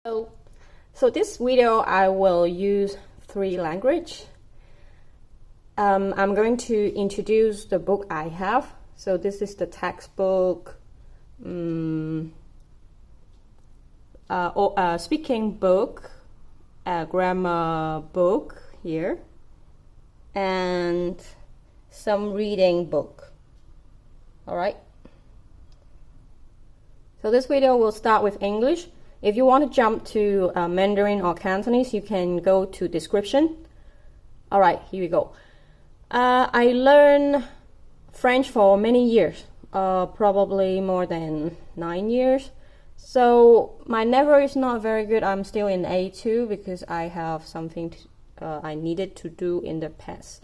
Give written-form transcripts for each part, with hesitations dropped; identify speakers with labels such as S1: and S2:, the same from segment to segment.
S1: So this video I will use 3 languages. I'm going to introduce the book I have. So this is the textbook, speaking book, grammar book here, and some reading book. Alright. So this video will start with English. If you want to jump to Mandarin or Cantonese, you can go to description. Alright, here we go. I learned French for many years, probably more than 9 years. So my level is not very good. I'm still in A2 because I have something I needed to do in the past.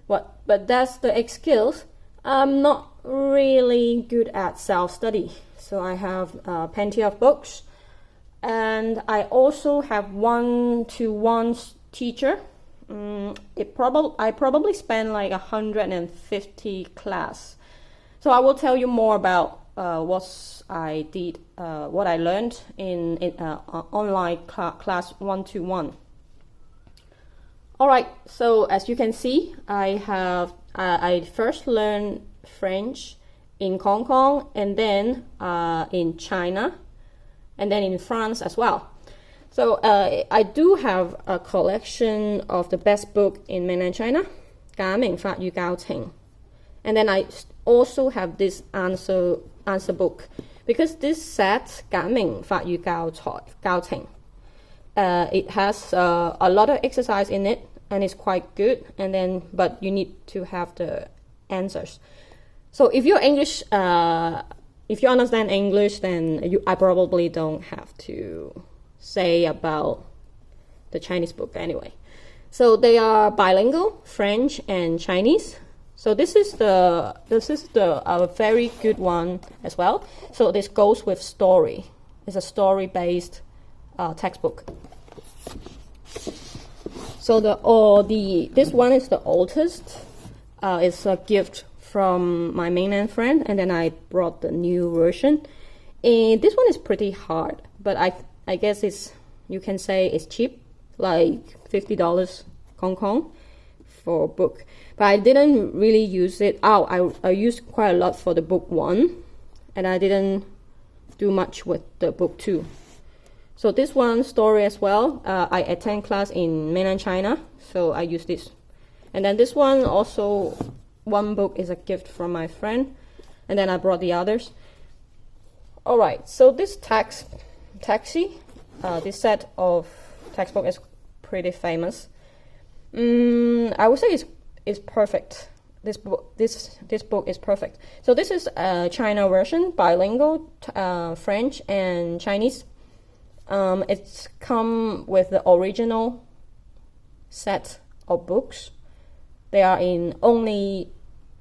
S1: But that's the skills. I'm not really good at self-study. So I have plenty of books. And I also have one-to-one teacher. I probably spend like 150 class. So I will tell you more about what I did, what I learned in online class one-to-one. All right. So as you can see, I first learned French in Hong Kong, and then in China, and then in France as well. So I do have a collection of the best book in mainland China, 簡明法語教程. And then I also have this answer book, because this set 簡明法語教程, it has a lot of exercise in it, and it's quite good. And then, but you need to have the answers. So if you're English, if you understand English, then I probably don't have to say about the Chinese book anyway. So they are bilingual, French and Chinese. So this is a very good one as well. So this goes with story. It's a story-based textbook. So this one is the oldest. It's a gift from my mainland friend, and then I brought the new version. And this one is pretty hard, but I guess you can say it's cheap, like $50 Hong Kong for a book. But I didn't really use it. I used quite a lot for the book 1, and I didn't do much with the book 2. So this one, story as well. I attend class in mainland China, so I use this. And then this one also, one book is a gift from my friend, and then I brought the others. All right, so this taxi, this set of textbook is pretty famous. I would say it's perfect. This book is perfect. So this is a China version, bilingual, French and Chinese. It's come with the original set of books. They are in only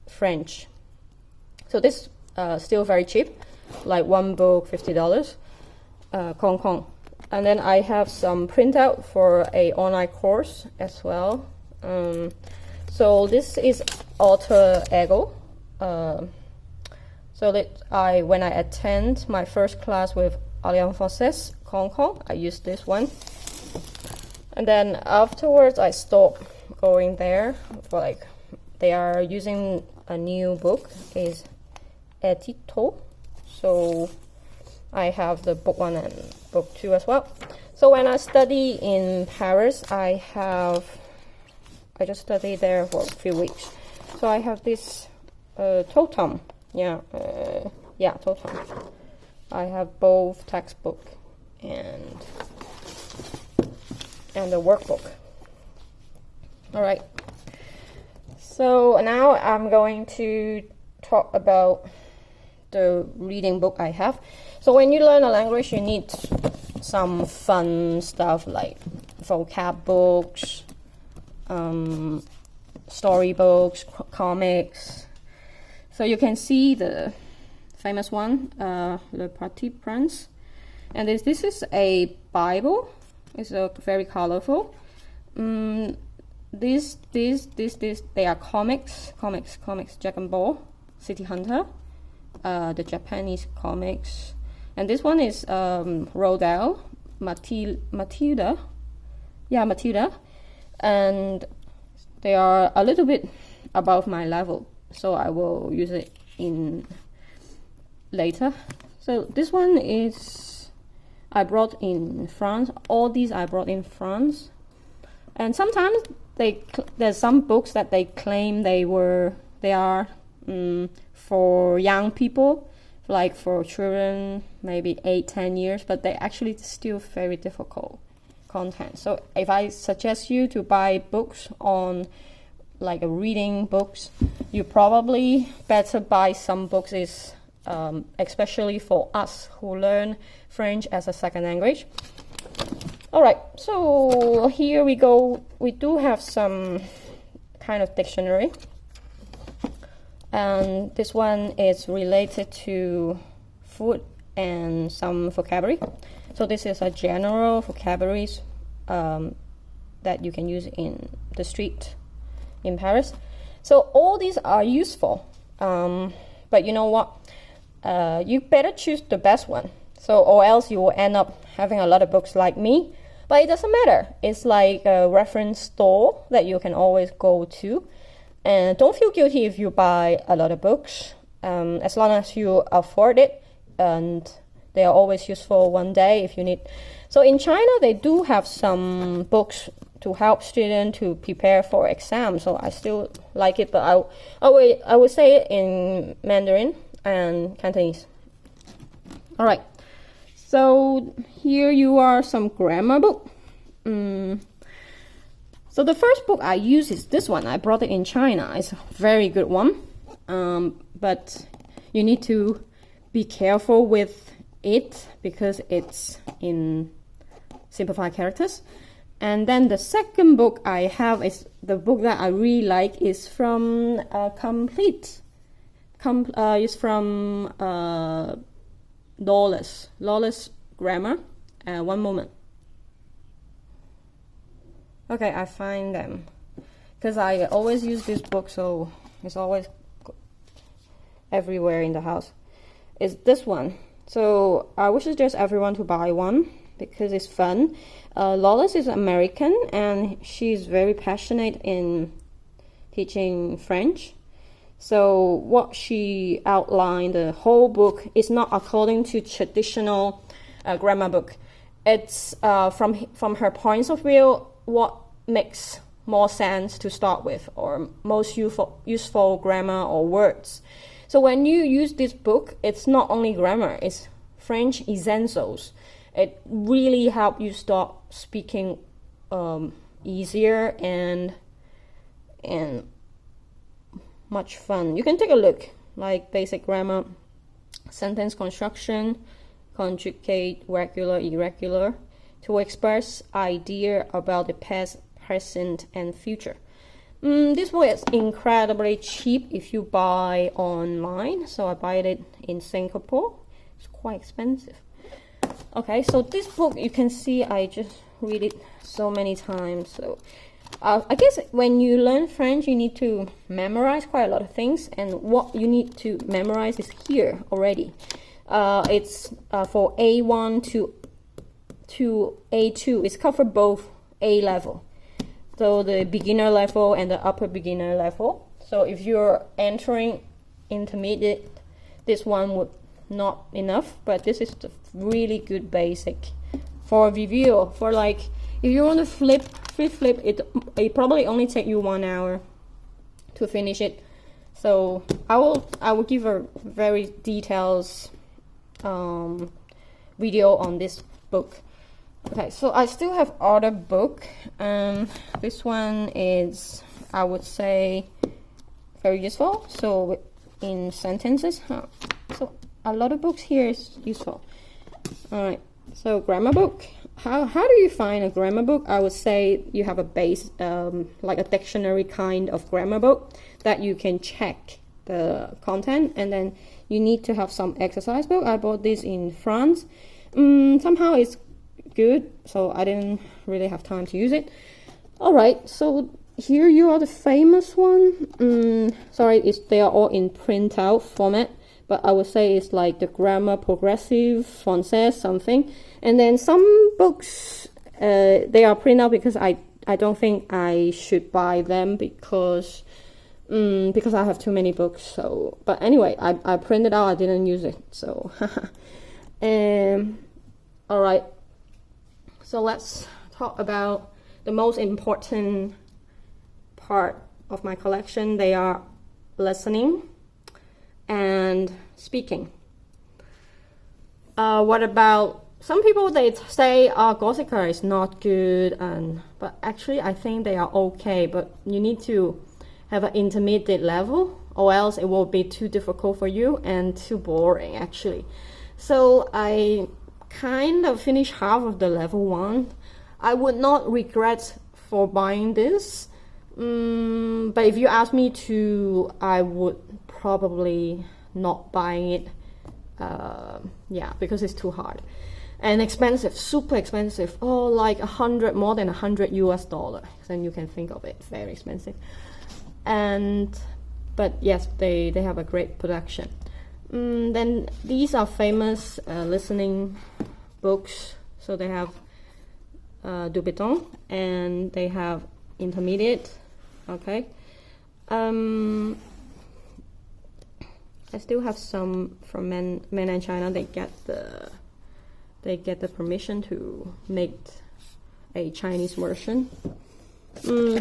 S1: French. So this still very cheap, like one book $50 Hong Kong. And then I have some printout for a online course as well. So this is alter ego. So that when I attend my first class with Alliance Française Hong Kong, I use this one. And then afterwards I stopped going there. Like, they are using a new book, is Edito. So I have the book 1 and book 2 as well. So when I study in Paris, I just studied there for a few weeks. So I have this Totem. Totem. I have both textbook and the workbook. All right. So now I'm going to talk about the reading book I have. So when you learn a language, you need some fun stuff like vocab books, story books, comics. So you can see the famous one, Le Petit Prince. And this is a Bible. It's very colorful. These they are comics, Jack and Ball, City Hunter, the Japanese comics, and this one is Rodale Matilda. Yeah, Matilda. And they are a little bit above my level, so I will use it in later. So this one is I brought in France. All these I brought in France, and sometimes there's some books that they claim they are for young people, like for children, maybe 8-10 years, but they actually still very difficult content. So if I suggest you to buy books on like a reading books, you probably better buy some books is especially for us who learn French as a second language. Alright, so here we go. We do have some kind of dictionary, and this one is related to food and some vocabulary. So this is a general vocabularies that you can use in the street in Paris. So all these are useful, but you know what? You better choose the best one. So, or else you will end up having a lot of books like me. But it doesn't matter. It's like a reference store that you can always go to. And don't feel guilty if you buy a lot of books, as long as you afford it. And they are always useful one day if you need. So in China, they do have some books to help students to prepare for exams. So I still like it, but I will say it in Mandarin and Cantonese. All right. So here you are some grammar book. So the first book I use is this one. I brought it in China. It's a very good one, but you need to be careful with it because it's in simplified characters. And then the second book I have is the book that I really like is from is from Lawless Grammar. One moment. Okay, I find them because I always use this book, so it's always everywhere in the house. It's this one. So I would suggest everyone to buy one because it's fun. Lawless is American and she's very passionate in teaching French. So what she outlined, the whole book, is not according to traditional grammar book. It's from her points of view, what makes more sense to start with, or most useful grammar or words. So when you use this book, it's not only grammar, it's French essentials. It really helps you start speaking easier and much fun. You can take a look, like basic grammar, sentence construction, conjugate, regular, irregular, to express idea about the past, present, and future. This book is incredibly cheap if you buy online. So I buy it in Singapore. It's quite expensive. Okay, so this book, you can see I just read it so many times. So I guess when you learn French, you need to memorize quite a lot of things. And what you need to memorize is here already. It's for A1 to A2. It's covered both A level. So the beginner level and the upper beginner level. So if you're entering intermediate, this one would not enough, but this is the really good basic for review. For like, if you want to flip, it probably only take you 1 hour to finish it. So I will give a very details video on this book. Okay, so I still have other book. This one is, I would say, very useful. So in sentences, so a lot of books here is useful. All right, so grammar book. How do you find a grammar book? I would say you have a base, like a dictionary kind of grammar book that you can check the content, and then you need to have some exercise book. I bought this in France. Somehow it's good, so I didn't really have time to use it. All right, so here you are the famous one. Sorry, they are all in printout format, but I would say it's like the Grammar, Progressif, Français, something. And then some books, they are printed out because I don't think I should buy them because I have too many books. So, but anyway, I printed out, I didn't use it. So, all right. So let's talk about the most important part of my collection. They are listening and speaking. What about some people? They say Glossika is not good, but actually I think they are okay. But you need to have an intermediate level, or else it will be too difficult for you and too boring actually. So I kind of finished half of the level 1. I would not regret for buying this, but if you ask me to, I would probably not buying it. Yeah, because it's too hard and expensive, super expensive. Oh, like more than $100 US. Then you can think of it, very expensive. But yes, they have a great production. Then these are famous listening books. So they have Dubeton and they have intermediate. Okay. I still have some from Men and China. They get the permission to make a Chinese version.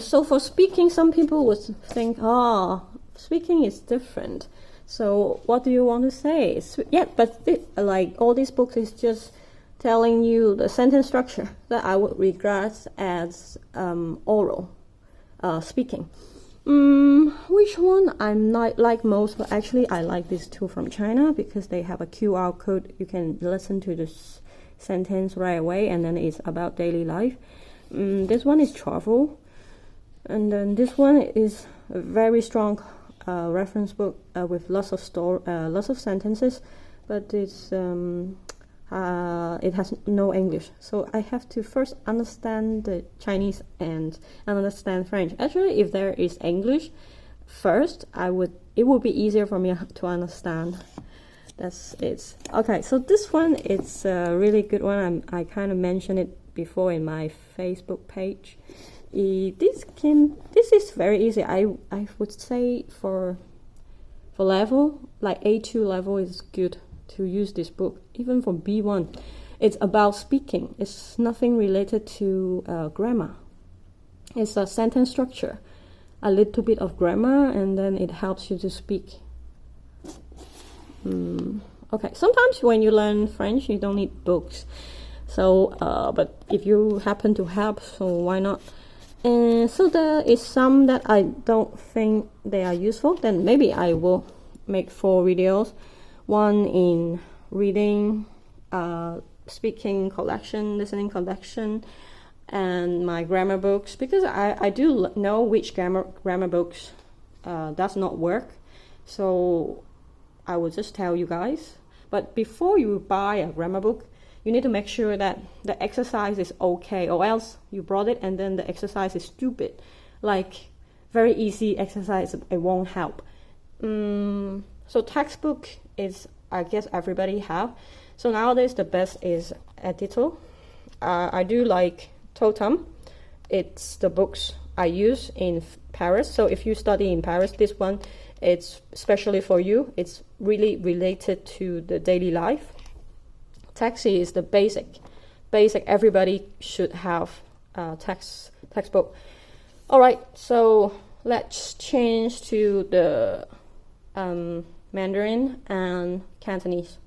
S1: So for speaking, some people would think, speaking is different. So what do you want to say? Yeah, but like all these books is just telling you the sentence structure that I would regard as oral speaking. Which one I not like most? But actually, I like these two from China because they have a QR code. You can listen to this sentence right away, and then it's about daily life. This one is travel, and then this one is a very strong reference book with lots of sentences, but it's it has no English, so I have to first understand the Chinese and understand French. Actually, if there is English first, it would be easier for me to understand. That's it. Okay, so this one, it's a really good one. I kind of mentioned it before in my Facebook page. This is very easy. I would say for level like A2 level is good to use this book. Even for B1, it's about speaking. It's nothing related to grammar. It's a sentence structure, a little bit of grammar, and then it helps you to speak. Okay, sometimes when you learn French, you don't need books. So, but if you happen to have, so why not? And so there is some that I don't think they are useful. Then maybe I will make 4 videos. One in reading, speaking collection, listening collection, and my grammar books, because I do know which grammar books does not work. So I will just tell you guys. But before you buy a grammar book, you need to make sure that the exercise is okay, or else you brought it and then the exercise is stupid. Like very easy exercise, it won't help. So textbook is, I guess everybody have. So nowadays the best is Edito. I do like Totem. It's the books I use in Paris. So if you study in Paris, this one, it's especially for you. It's really related to the daily life. Taxi is the basic. Everybody should have textbook. All right, so let's change to the Mandarin and Cantonese.